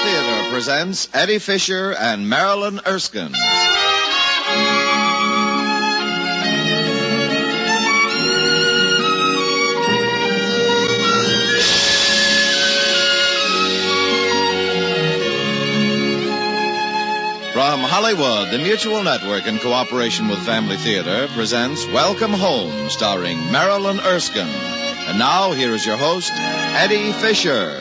Theater presents Eddie Fisher and Marilyn Erskine. From Hollywood, the Mutual Network, in cooperation with Family Theater, presents Welcome Home, starring Marilyn Erskine. And now, here is your host, Eddie Fisher.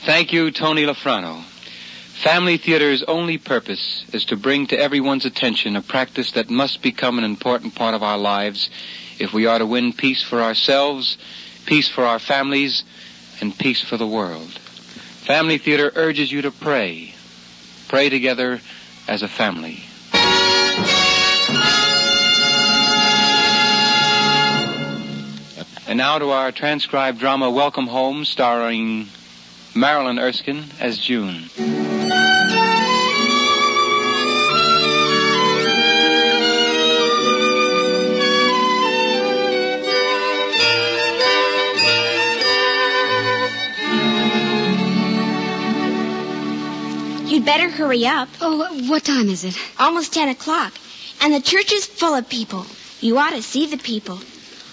Thank you, Tony Lafrano. Family Theater's only purpose is to bring to everyone's attention a practice that must become an important part of our lives if we are to win peace for ourselves, peace for our families, and peace for the world. Family Theater urges you to pray. Pray together as a family. And now to our transcribed drama, Welcome Home, starring Marilyn Erskine as June. You'd better hurry up. Oh, what time is it? Almost 10 o'clock. And the church is full of people. You ought to see the people.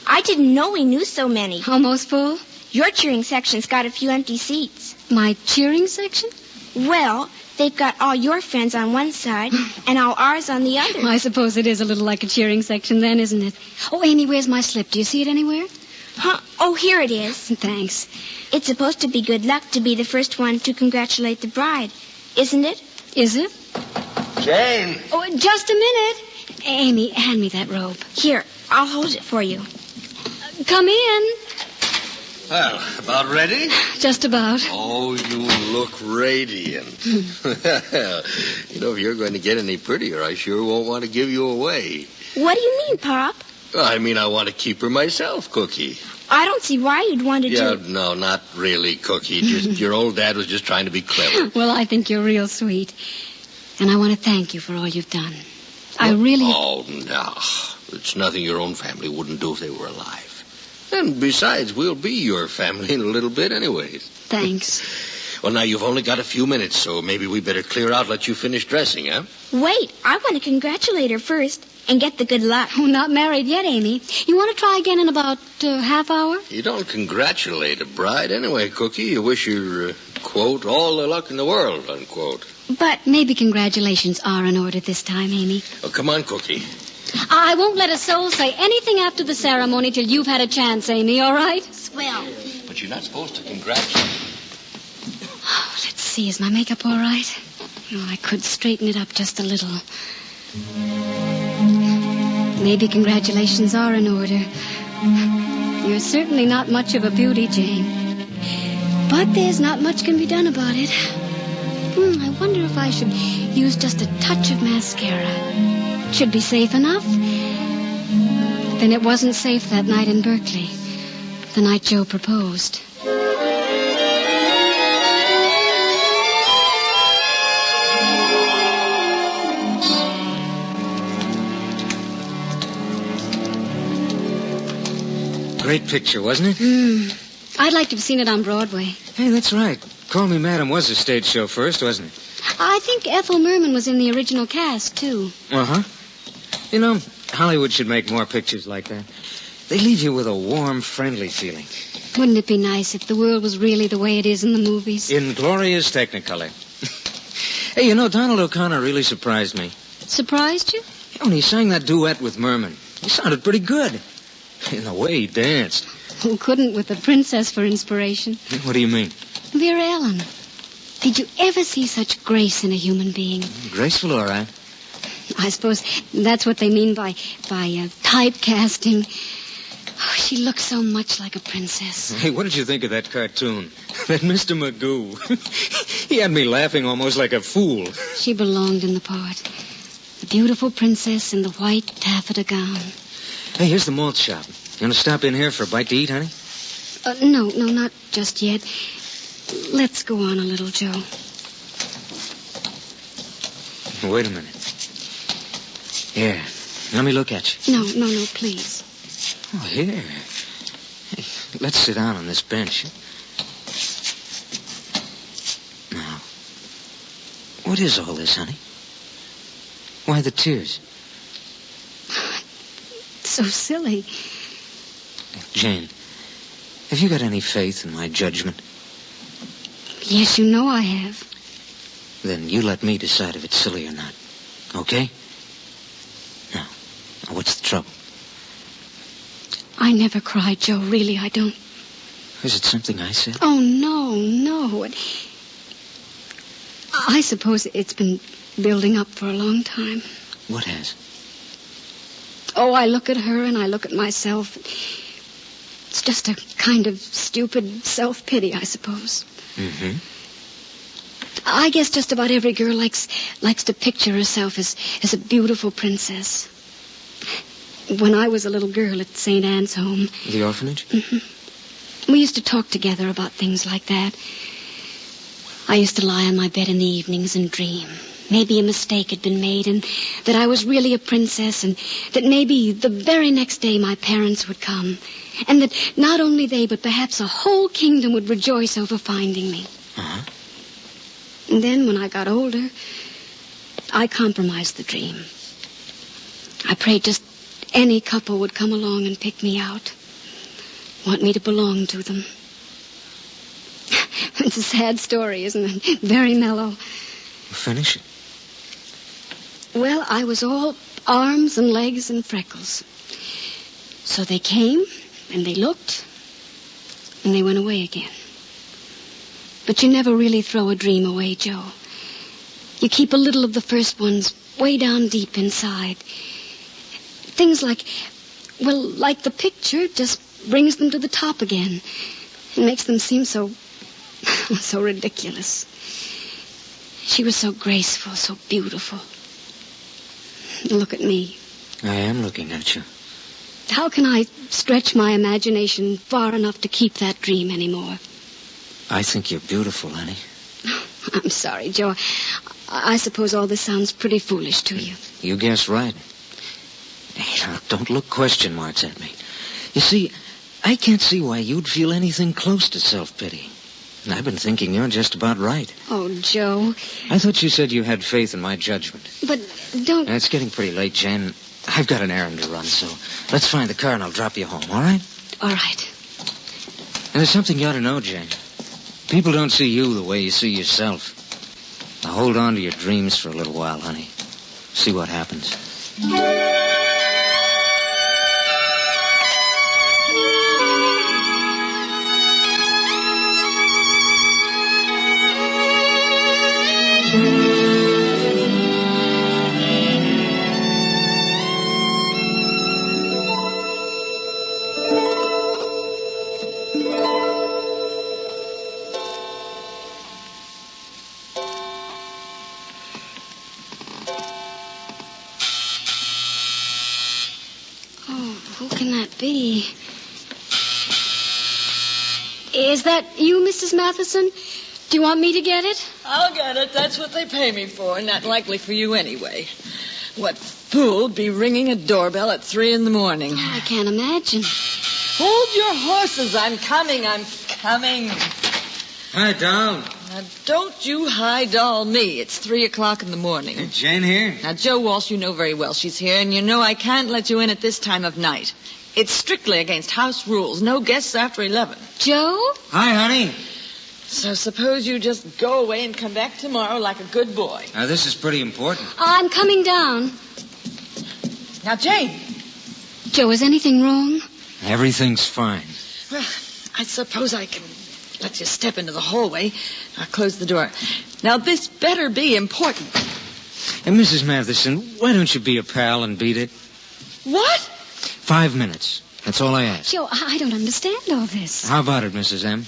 I didn't know we knew so many. Almost full? Your cheering section's got a few empty seats. My cheering section? Well, they've got all your friends on one side and all ours on the other. I suppose it is a little like a cheering section then, isn't it? Oh, Amy, where's my slip? Do you see it anywhere? Huh? Oh, here it is. Thanks. It's supposed to be good luck to be the first one to congratulate the bride. Isn't it? Is it? Jane! Oh, just a minute. Amy, hand me that robe. Here, I'll hold it for you. Come in. Well, about ready? Just about. Oh, you look radiant. You know, if you're going to get any prettier, I sure won't want to give you away. What do you mean, Pop? I mean, I want to keep her myself, Cookie. I don't see why you'd want to Yeah, do... no, not really, Cookie. Just your old dad was just trying to be clever. Well, I think you're real sweet. And I want to thank you for all you've done. I really... Oh, no. It's nothing your own family wouldn't do if they were alive. And besides, we'll be your family in a little bit anyways. Thanks. Well, now, you've only got a few minutes, so maybe we better clear out, let you finish dressing, huh? Wait, I want to congratulate her first and get the good luck. Oh, not married yet, Amy. You want to try again in about half hour? You don't congratulate a bride anyway, Cookie. You wish her, quote, all the luck in the world, unquote. But maybe congratulations are in order this time, Amy. Oh, come on, Cookie. I won't let a soul say anything after the ceremony till you've had a chance, Amy, all right? Swell. But you're not supposed to congratulate. Oh, let's see. Is my makeup all right? Oh, I could straighten it up just a little. Maybe congratulations are in order. You're certainly not much of a beauty, Jane. But there's not much can be done about it. I wonder if I should use just a touch of mascara. Should be safe enough. Then it wasn't safe that night in Berkeley. The night Joe proposed. Great picture, wasn't it? I'd like to have seen it on Broadway. Hey, that's right. Call Me Madam was a stage show first, wasn't it? I think Ethel Merman was in the original cast, too. Uh-huh. You know, Hollywood should make more pictures like that. They leave you with a warm, friendly feeling. Wouldn't it be nice if the world was really the way it is in the movies? In glorious Technicolor. Hey, you know, Donald O'Connor really surprised me. Surprised you? When he sang that duet with Merman, he sounded pretty good. In the way he danced. Who couldn't with the princess for inspiration? What do you mean? Vera Ellen. Did you ever see such grace in a human being? Graceful, all right. I suppose that's what they mean by typecasting. Oh, she looks so much like a princess. Hey, what did you think of that cartoon? That Mr. Magoo. He had me laughing almost like a fool. She belonged in the part. The beautiful princess in the white taffeta gown. Hey, here's the malt shop. You want to stop in here for a bite to eat, honey? No, not just yet. Let's go on a little, Joe. Wait a minute. Here, let me look at you. No, please. Oh, here. Hey, let's sit down on this bench. Now, what is all this, honey? Why the tears? It's so silly. Jane, have you got any faith in my judgment? Yes, you know I have. Then you let me decide if it's silly or not. Okay? Now, what's the trouble? I never cry, Joe. Really, I don't. Is it something I said? Oh, no. I suppose it's been building up for a long time. What has? Oh, I look at her and I look at myself. It's just a kind of stupid self-pity, I suppose. Mm-hmm. I guess just about every girl likes to picture herself as a beautiful princess. When I was a little girl at St. Anne's home... The orphanage? Mm-hmm. We used to talk together about things like that. I used to lie on my bed in the evenings and dream. Maybe a mistake had been made and that I was really a princess and that maybe the very next day my parents would come and that not only they but perhaps a whole kingdom would rejoice over finding me. Uh-huh. And then when I got older, I compromised the dream. I prayed just any couple would come along and pick me out, want me to belong to them. It's a sad story, isn't it? Very mellow. Finish it. Well, I was all arms and legs and freckles. So they came, and they looked, and they went away again. But you never really throw a dream away, Joe. You keep a little of the first ones way down deep inside. Things like the picture just brings them to the top again. It makes them seem so ridiculous. She was so graceful, so beautiful. Look at me. I am looking at you. How can I stretch my imagination far enough to keep that dream anymore? I think you're beautiful, honey. I'm sorry, Joe. I suppose all this sounds pretty foolish to you. You guessed right. Hey, now, don't look question marks at me. You see, I can't see why you'd feel anything close to self-pity. And I've been thinking you're just about right. Oh, Joe. I thought you said you had faith in my judgment. But don't... It's getting pretty late, Jane. I've got an errand to run, so let's find the car and I'll drop you home, all right? All right. And there's something you ought to know, Jane. People don't see you the way you see yourself. Now hold on to your dreams for a little while, honey. See what happens. Who can that be? Is that you, Mrs. Matheson? Do you want me to get it? I'll get it. That's what they pay me for. Not likely for you anyway. What fool'd be ringing a doorbell at 3 a.m? Oh, I can't imagine. Hold your horses. I'm coming. Hi, Doll. Now, don't you high-doll me. It's 3 o'clock in the morning. Is Jane here? Now, Joe Walsh, you know very well she's here, and you know I can't let you in at this time of night. It's strictly against house rules. No guests after 11. Joe? Hi, honey. So suppose you just go away and come back tomorrow like a good boy. Now, this is pretty important. I'm coming down. Now, Jane. Joe, is anything wrong? Everything's fine. Well, I suppose I can let you step into the hallway. I'll close the door. Now, this better be important. And Mrs. Matheson, why don't you be a pal and beat it? What? 5 minutes. That's all I ask. Joe, I don't understand all this. How about it, Mrs. M?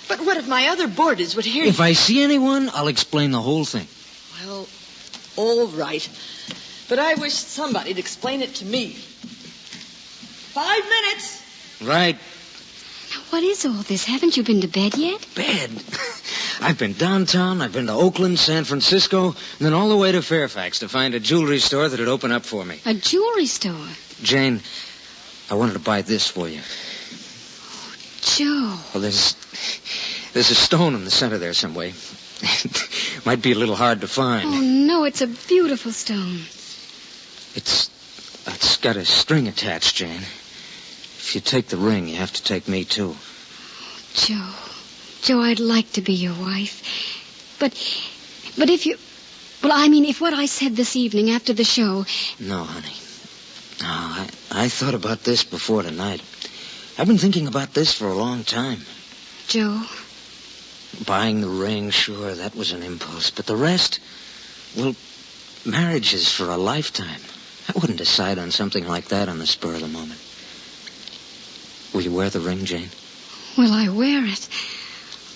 But what if my other boarders would hear you? If I see anyone, I'll explain the whole thing. Well, all right. But I wish somebody'd explain it to me. 5 minutes. Right. Now, what is all this? Haven't you been to bed yet? Bed. I've been downtown, I've been to Oakland, San Francisco, and then all the way to Fairfax to find a jewelry store that'd open up for me. A jewelry store? Jane, I wanted to buy this for you. Joe. Well, there's a stone in the center there some way. Might be a little hard to find. Oh, no, it's a beautiful stone. It's got a string attached, Jane. If you take the ring, you have to take me, too. Joe, I'd like to be your wife. But if you... Well, I mean, if what I said this evening after the show... No, honey. No, I thought about this before tonight. I've been thinking about this for a long time. Joe? Buying the ring, sure, that was an impulse. But the rest, well, marriage is for a lifetime. I wouldn't decide on something like that on the spur of the moment. Will you wear the ring, Jane? Will I wear it?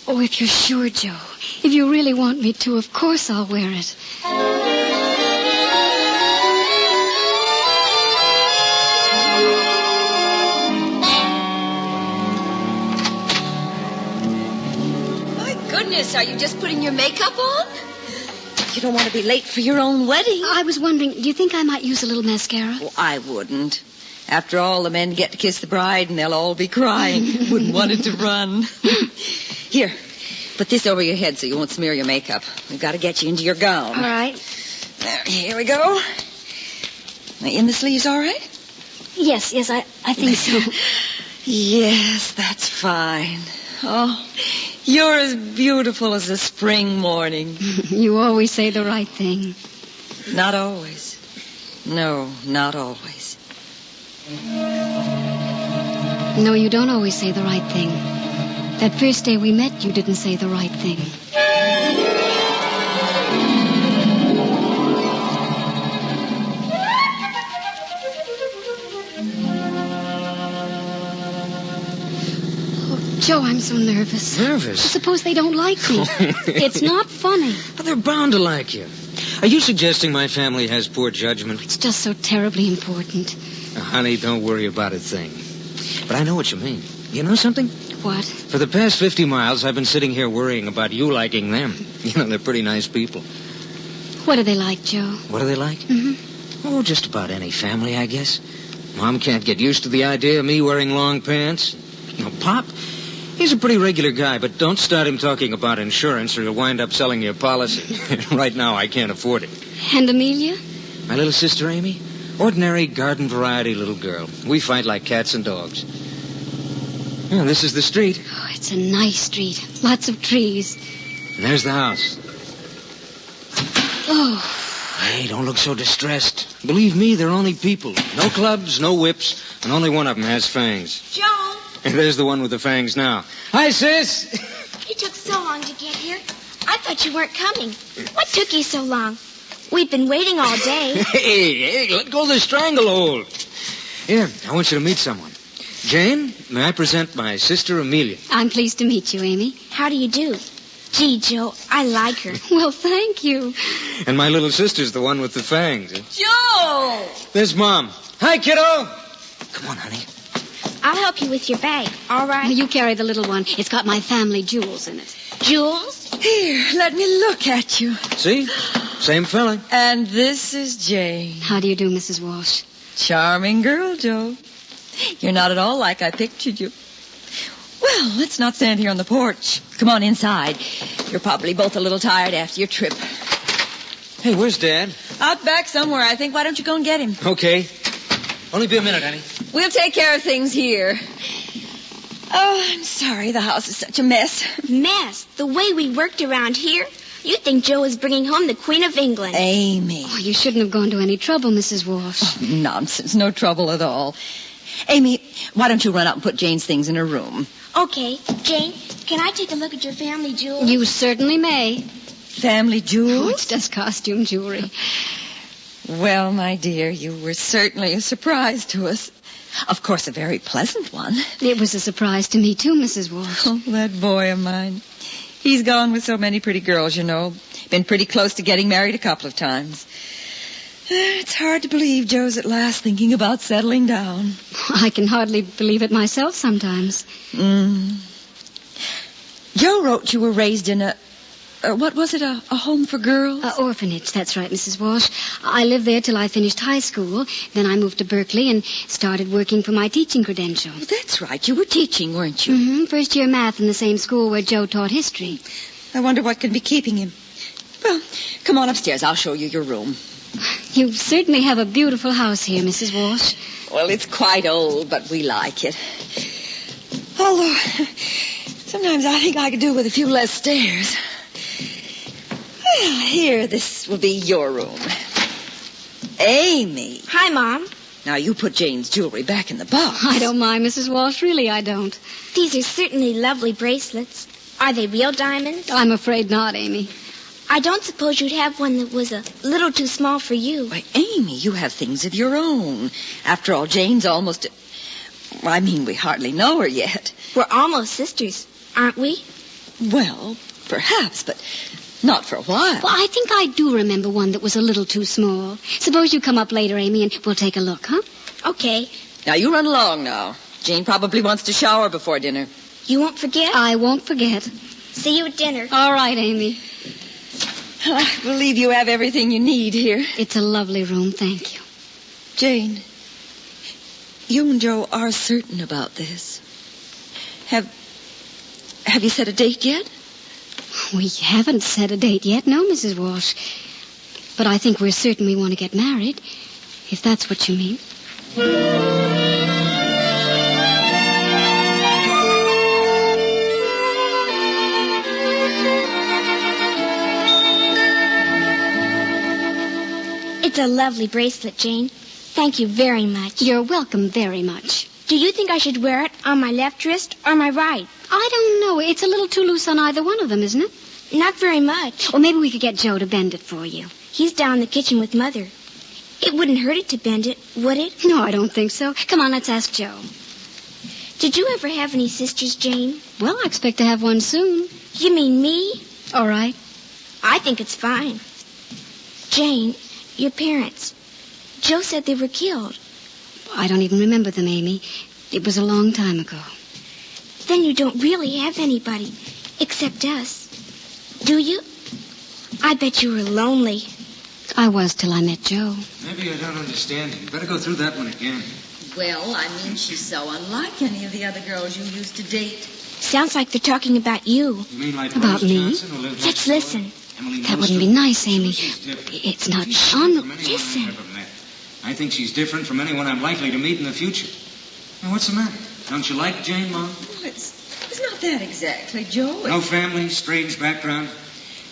Oh, if you're sure, Joe. If you really want me to, of course I'll wear it. Are you just putting your makeup on? You don't want to be late for your own wedding. I was wondering, do you think I might use a little mascara? Well, I wouldn't. After all, the men get to kiss the bride and they'll all be crying. Wouldn't want it to run. Here, put this over your head so you won't smear your makeup. We've got to get you into your gown. All right. There, here we go. In the sleeves all right? Yes, I think so. Yes, that's fine. Oh, you're as beautiful as a spring morning. You always say the right thing. Not always. No, not always. No, you don't always say the right thing. That first day we met, you didn't say the right thing. Joe, I'm so nervous. Nervous? Suppose they don't like me. It's not funny. Well, they're bound to like you. Are you suggesting my family has poor judgment? It's just so terribly important. Honey, don't worry about a thing. But I know what you mean. You know something? What? For the past 50 miles, I've been sitting here worrying about you liking them. You know, they're pretty nice people. What are they like, Joe? What are they like? Mm-hmm. Oh, just about any family, I guess. Mom can't get used to the idea of me wearing long pants. You know, Pop... He's a pretty regular guy, but don't start him talking about insurance or he'll wind up selling you a policy. Right now, I can't afford it. And Amelia? My little sister, Amy? Ordinary garden variety little girl. We fight like cats and dogs. Oh, this is the street. Oh, it's a nice street. Lots of trees. And there's the house. Oh. Hey, don't look so distressed. Believe me, they're only people. No clubs, no whips, and only one of them has fangs. Joe! And there's the one with the fangs now. Hi, sis. It took so long to get here. I thought you weren't coming. What took you so long? We've been waiting all day. Hey, let go of the stranglehold. Here, I want you to meet someone. Jane, may I present my sister Amelia? I'm pleased to meet you, Amy. How do you do? Gee, Joe, I like her. Well, thank you. And my little sister's the one with the fangs. Joe! There's Mom. Hi, kiddo. Come on, honey. I'll help you with your bag, all right? You carry the little one. It's got my family jewels in it. Jewels? Here, let me look at you. See? Same fella. And this is Jane. How do you do, Mrs. Walsh? Charming girl, Joe. You're not at all like I pictured you. Well, let's not stand here on the porch. Come on inside. You're probably both a little tired after your trip. Hey, where's Dad? Out back somewhere, I think. Why don't you go and get him? Okay. Only be a minute, honey. We'll take care of things here. Oh, I'm sorry the house is such a mess. Mess? The way we worked around here? You'd think Joe was bringing home the Queen of England. Amy. Oh, you shouldn't have gone to any trouble, Mrs. Walsh. Oh, nonsense. No trouble at all. Amy, why don't you run out and put Jane's things in her room? Okay. Jane, can I take a look at your family jewels? You certainly may. Family Oh, jewels? it's just costume jewelry. Well, my dear, you were certainly a surprise to us. Of course, a very pleasant one. It was a surprise to me, too, Mrs. Walsh. Oh, that boy of mine. He's gone with so many pretty girls, you know. Been pretty close to getting married a couple of times. It's hard to believe Joe's at last thinking about settling down. I can hardly believe it myself sometimes. Joe wrote you were raised in a What was it, a home for girls? Orphanage, that's right, Mrs. Walsh. I lived there till I finished high school. Then I moved to Berkeley and started working for my teaching credential. Oh, that's right. You were teaching, weren't you? Mm-hmm. First year math in the same school where Joe taught history. I wonder what can be keeping him. Well, come on upstairs. I'll show you your room. You certainly have a beautiful house here, Mrs. Walsh. Well, it's quite old, but we like it. Although, sometimes I think I could do with a few less stairs. Well, here, this will be your room. Amy. Hi, Mom. Now, you put Jane's jewelry back in the box. I don't mind, Mrs. Walsh. Really, I don't. These are certainly lovely bracelets. Are they real diamonds? I'm afraid not, Amy. I don't suppose you'd have one that was a little too small for you. Why, Amy, you have things of your own. After all, Jane's almost... I mean, we hardly know her yet. We're almost sisters, aren't we? Well, perhaps, but not for a while. Well, I think I do remember one that was a little too small. Suppose you come up later, Amy, and we'll take a look, huh? Okay. Now, you run along now. Jane probably wants to shower before dinner. You won't forget? I won't forget. See you at dinner. All right, Amy. I believe you have everything you need here. It's a lovely room, thank you. Jane, you and Joe are certain about this. Have you set a date yet? We haven't set a date yet, no, Mrs. Walsh. But I think we're certain we want to get married, if that's what you mean. It's a lovely bracelet, Jane. Thank you very much. You're welcome very much. Do you think I should wear it on my left wrist or my right? I don't know. It's a little too loose on either one of them, isn't it? Not very much. Or maybe we could get Joe to bend it for you. He's down in the kitchen with Mother. It wouldn't hurt it to bend it, would it? No, I don't think so. Come on, let's ask Joe. Did you ever have any sisters, Jane? Well, I expect to have one soon. You mean me? All right. I think it's fine. Jane, your parents. Joe said they were killed. I don't even remember them, Amy. It was a long time ago. Then you don't really have anybody, except us. Do you? I bet you were lonely. I was till I met Joe. Maybe I don't understand you. You better go through that one again. Well, I mean, she's so unlike any of the other girls you used to date. Sounds like they're talking about you. You mean like About Rose me? Johnson, who lived Let's next door? listen. Emily That wouldn't be Milstein? nice, Amy. She's different. It's not She's fun. different from anyone Listen. I've ever met. I think she's different from anyone I'm likely to meet in the future. Now, what's the matter? Don't you like Jane, Mom? Well, it's not that exactly, Joe. No family, strange background.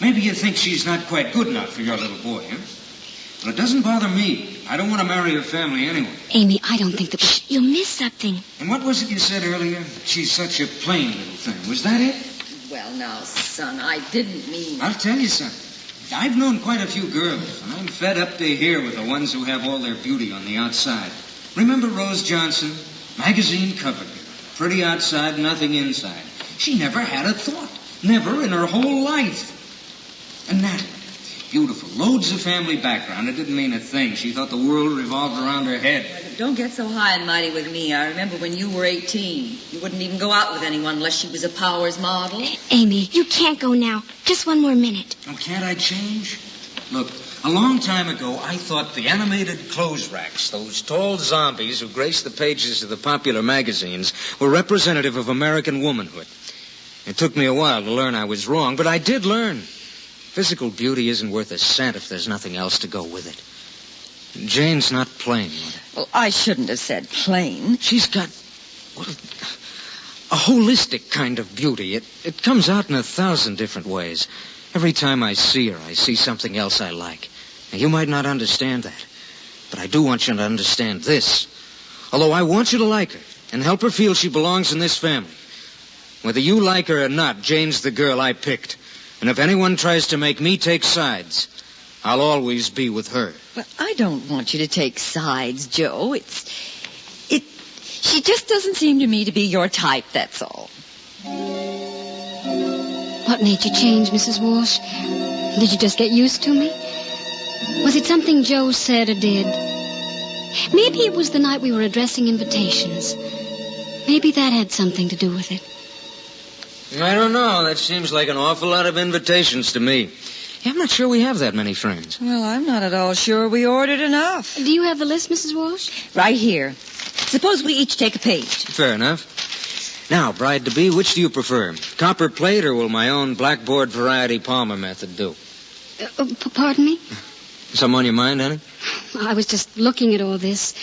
Maybe you think she's not quite good enough for your little boy, huh? Well, it doesn't bother me. I don't want to marry her family anyway. Amy, I don't think that... You'll miss something. And what was it you said earlier? She's such a plain little thing. Was that it? Well, now, son, I didn't mean... I'll tell you something. I've known quite a few girls, and I'm fed up to here with the ones who have all their beauty on the outside. Remember Rose Johnson? Magazine cover girl. Pretty outside, nothing inside. She never had a thought. Never in her whole life. And Natalie, beautiful, loads of family background. It didn't mean a thing. She thought the world revolved around her head. Don't get so high and mighty with me. I remember when you were 18. You wouldn't even go out with anyone unless she was a Powers model. Amy, You can't go now. Just one more minute. Oh, can't I change? Look, a long time ago, I thought the animated clothes racks, those tall zombies who grace the pages of the popular magazines, were representative of American womanhood. It took me a while to learn I was wrong, but I did learn. Physical beauty isn't worth a cent if there's nothing else to go with it. Jane's not plain, Mother. Well, I shouldn't have said plain. She's got a holistic kind of beauty. It comes out in 1,000 different ways. Every time I see her, I see something else I like. Now, you might not understand that, but I do want you to understand this. Although I want you to like her and help her feel she belongs in this family. Whether you like her or not, Jane's the girl I picked. And if anyone tries to make me take sides, I'll always be with her. But I don't want you to take sides, Joe. She just doesn't seem to me to be your type, that's all. what made you change, Mrs. Walsh? Did you just get used to me? Was it something Joe said or did? Maybe it was the night we were addressing invitations. Maybe that had something to do with it. I don't know. That seems like an awful lot of invitations to me. Yeah, I'm not sure we have that many friends. Well, I'm not at all sure we ordered enough. Do you have the list, Mrs. Walsh? Right here. Suppose we each take a page. Fair enough. Now, bride-to-be, which do you prefer? Copper plate, or will my own blackboard variety Palmer method do? Pardon me? Something on your mind, honey? I was just looking at all this.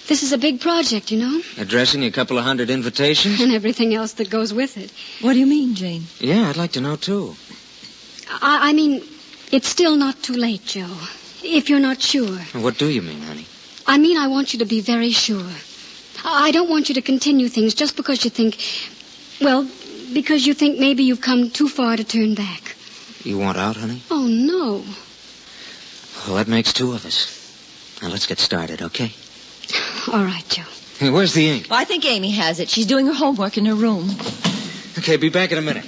This is a big project, you know. Addressing a couple of 100 invitations? And everything else that goes with it. What do you mean, Jane? Yeah, I'd like to know, too. I mean, it's still not too late, Joe. If you're not sure. What do you mean, honey? I mean, I want you to be very sure. I don't want you to continue things just because you think... Well, because you think maybe you've come too far to turn back. You want out, honey? Oh, no. Well, that makes two of us. Now, let's get started, okay? All right, Joe. Hey, where's the ink? Well, I think Amy has it. She's doing her homework in her room. Okay, be back in a minute.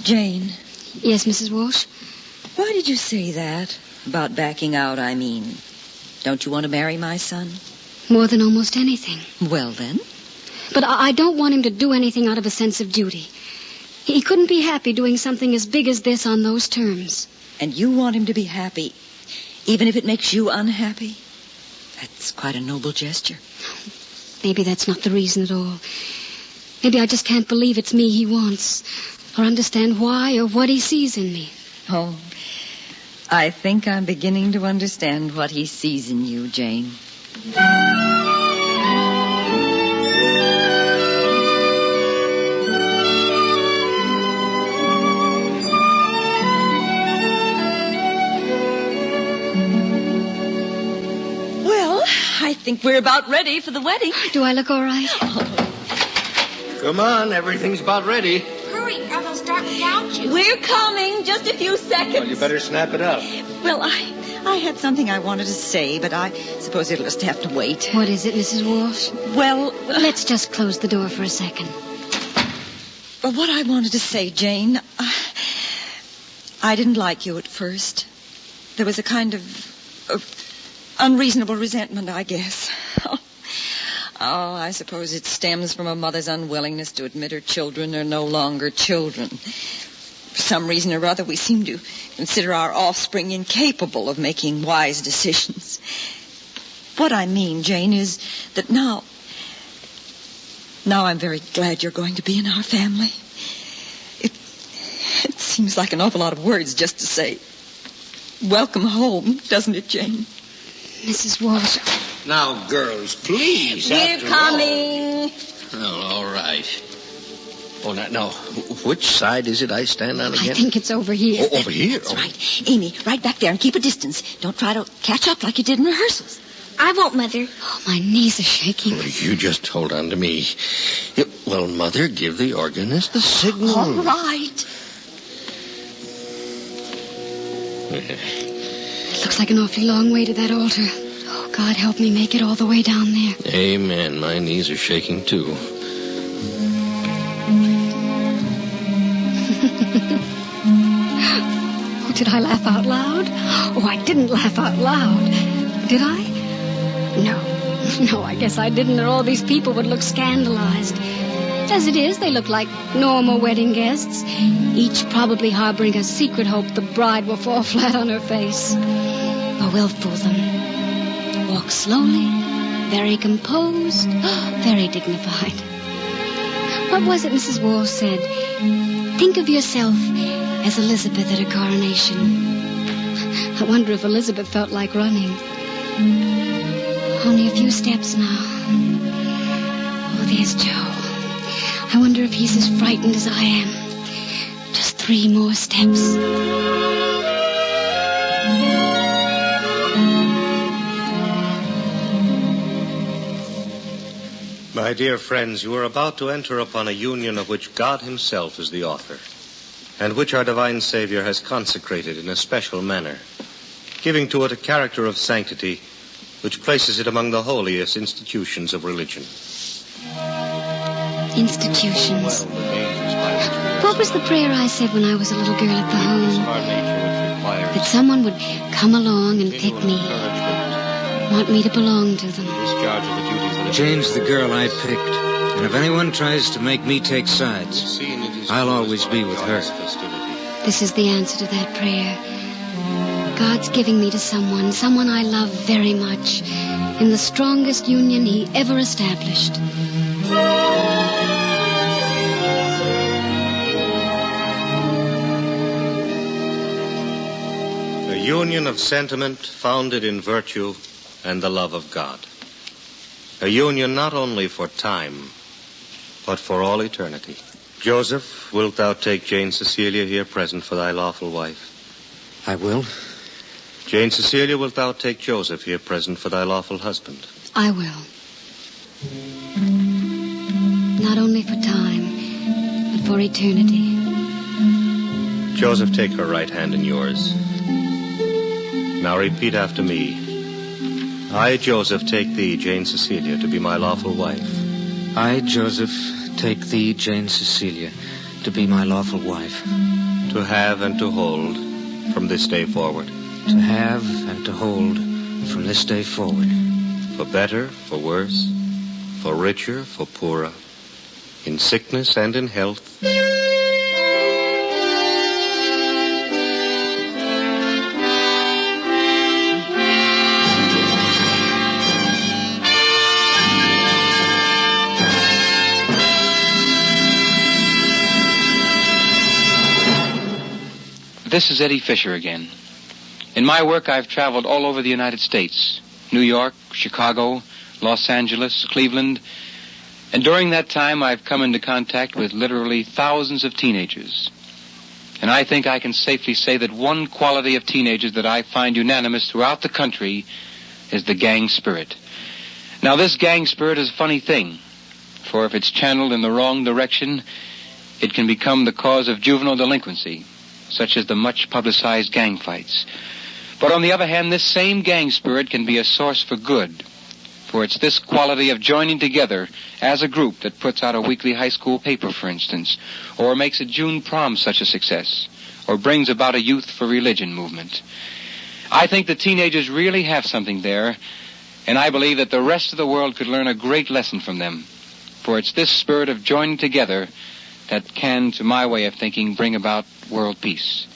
Jane. Yes, Mrs. Walsh? Why did you say that? About backing out, I mean. Don't you want to marry my son? More than almost anything. Well, then. But I don't want him to do anything out of a sense of duty. He couldn't be happy doing something as big as this on those terms. And you want him to be happy, even if it makes you unhappy? That's quite a noble gesture. Maybe that's not the reason at all. Maybe I just can't believe it's me he wants, or understand why or what he sees in me. Oh, I think I'm beginning to understand what he sees in you, Jane. I think we're about ready for the wedding. Do I look all right? Come on, everything's about ready. Hurry, or they'll start without you. We're coming. Just a few seconds. Well, you better snap it up. Well, I had something I wanted to say, but I suppose it'll just have to wait. What is it, Mrs. Walsh? Well, let's just close the door for a second. Well, what I wanted to say, Jane, I didn't like you at first. There was a kind of unreasonable resentment, I guess. Oh, I suppose it stems from a mother's unwillingness to admit her children are no longer children. For some reason or other, we seem to consider our offspring incapable of making wise decisions. What I mean, Jane, is that now I'm very glad you're going to be in our family. It seems like an awful lot of words just to say, welcome home, doesn't it, Jane? Mrs. Walsh. Now, girls, please. We're coming. Well, all right. Oh, now, which side is it I stand on again? I think it's over here. Oh, over here? That's right. Amy, right back there and keep a distance. Don't try to catch up like you did in rehearsals. I won't, Mother. Oh, my knees are shaking. Oh, you just hold on to me. Well, Mother, give the organist the signal. All right. It looks like an awfully long way to that altar. Oh, God, help me make it all the way down there. Amen. My knees are shaking, too. Oh, did I laugh out loud? Oh, I didn't laugh out loud. Did I? No, I guess I didn't, or all these people would look scandalized. As it is, they look like normal wedding guests, each probably harboring a secret hope the bride will fall flat on her face. But we'll fool them. Walk slowly, very composed, very dignified. What was it Mrs. Walsh said? Think of yourself as Elizabeth at her coronation. I wonder if Elizabeth felt like running. Only a few steps now. Oh, there's Joe. I wonder if he's as frightened as I am. Just 3 more steps. My dear friends, you are about to enter upon a union of which God himself is the author, and which our divine Savior has consecrated in a special manner, giving to it a character of sanctity which places it among the holiest institutions of religion. Institutions. What was the prayer I said when I was a little girl at the home? That someone would come along and pick me, want me to belong to them. Jane's the girl I picked. And if anyone tries to make me take sides, I'll always be with her. This is the answer to that prayer. God's giving me to someone I love very much, in the strongest union he ever established. A union of sentiment founded in virtue and the love of God. A union not only for time, but for all eternity. Joseph, wilt thou take Jane Cecilia here present for thy lawful wife? I will. Jane Cecilia, wilt thou take Joseph here present for thy lawful husband? I will. Not only for time, but for eternity. Joseph, take her right hand in yours. Now repeat after me. I, Joseph, take thee, Jane Cecilia, to be my lawful wife. I, Joseph, take thee, Jane Cecilia, to be my lawful wife. To have and to hold from this day forward. To have and to hold from this day forward. For better, for worse, for richer, for poorer, in sickness and in health. This is Eddie Fisher again. In my work, I've traveled all over the United States. New York, Chicago, Los Angeles, Cleveland. And during that time, I've come into contact with literally thousands of teenagers. And I think I can safely say that one quality of teenagers that I find unanimous throughout the country is the gang spirit. Now, this gang spirit is a funny thing, for if it's channeled in the wrong direction, it can become the cause of juvenile delinquency, such as the much-publicized gang fights. But on the other hand, this same gang spirit can be a source for good, for it's this quality of joining together as a group that puts out a weekly high school paper, for instance, or makes a June prom such a success, or brings about a youth for religion movement. I think the teenagers really have something there, and I believe that the rest of the world could learn a great lesson from them, for it's this spirit of joining together that can, to my way of thinking, bring about world peace.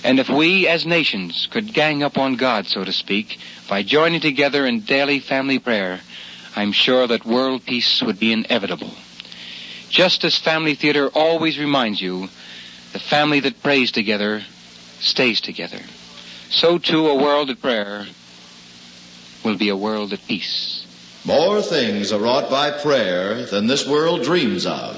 And if we, as nations, could gang up on God, so to speak, by joining together in daily family prayer, I'm sure that world peace would be inevitable. Just as family theater always reminds you, the family that prays together stays together. So, too, a world at prayer will be a world at peace. More things are wrought by prayer than this world dreams of.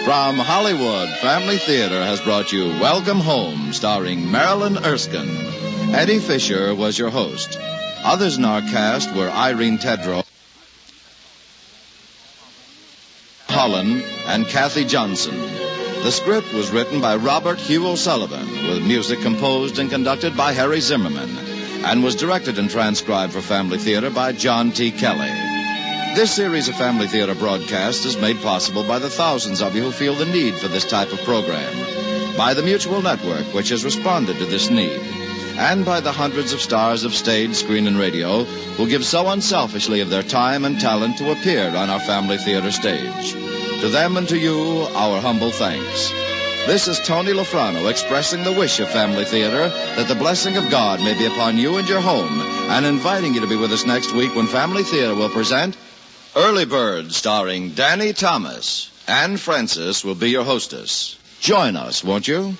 From Hollywood, Family Theater has brought you Welcome Home, starring Marilyn Erskine. Eddie Fisher was your host. Others in our cast were Irene Tedrow, Holland, and Kathy Johnson. The script was written by Robert Hugh O'Sullivan, with music composed and conducted by Harry Zimmerman, and was directed and transcribed for Family Theater by John T. Kelly. This series of Family Theater broadcasts is made possible by the thousands of you who feel the need for this type of program, by the Mutual Network, which has responded to this need, and by the hundreds of stars of stage, screen, and radio who give so unselfishly of their time and talent to appear on our Family Theater stage. To them and to you, our humble thanks. This is Tony Lofrano expressing the wish of Family Theater that the blessing of God may be upon you and your home, and inviting you to be with us next week when Family Theater will present Early Bird, starring Danny Thomas. Anne Francis will be your hostess. Join us, won't you?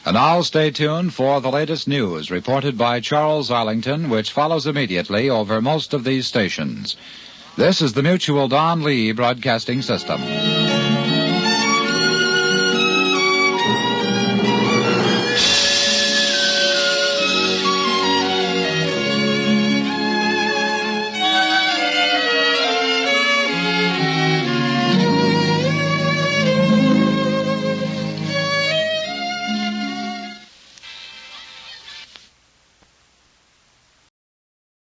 And now stay tuned for the latest news reported by Charles Arlington, which follows immediately over most of these stations. This is the Mutual Don Lee Broadcasting System.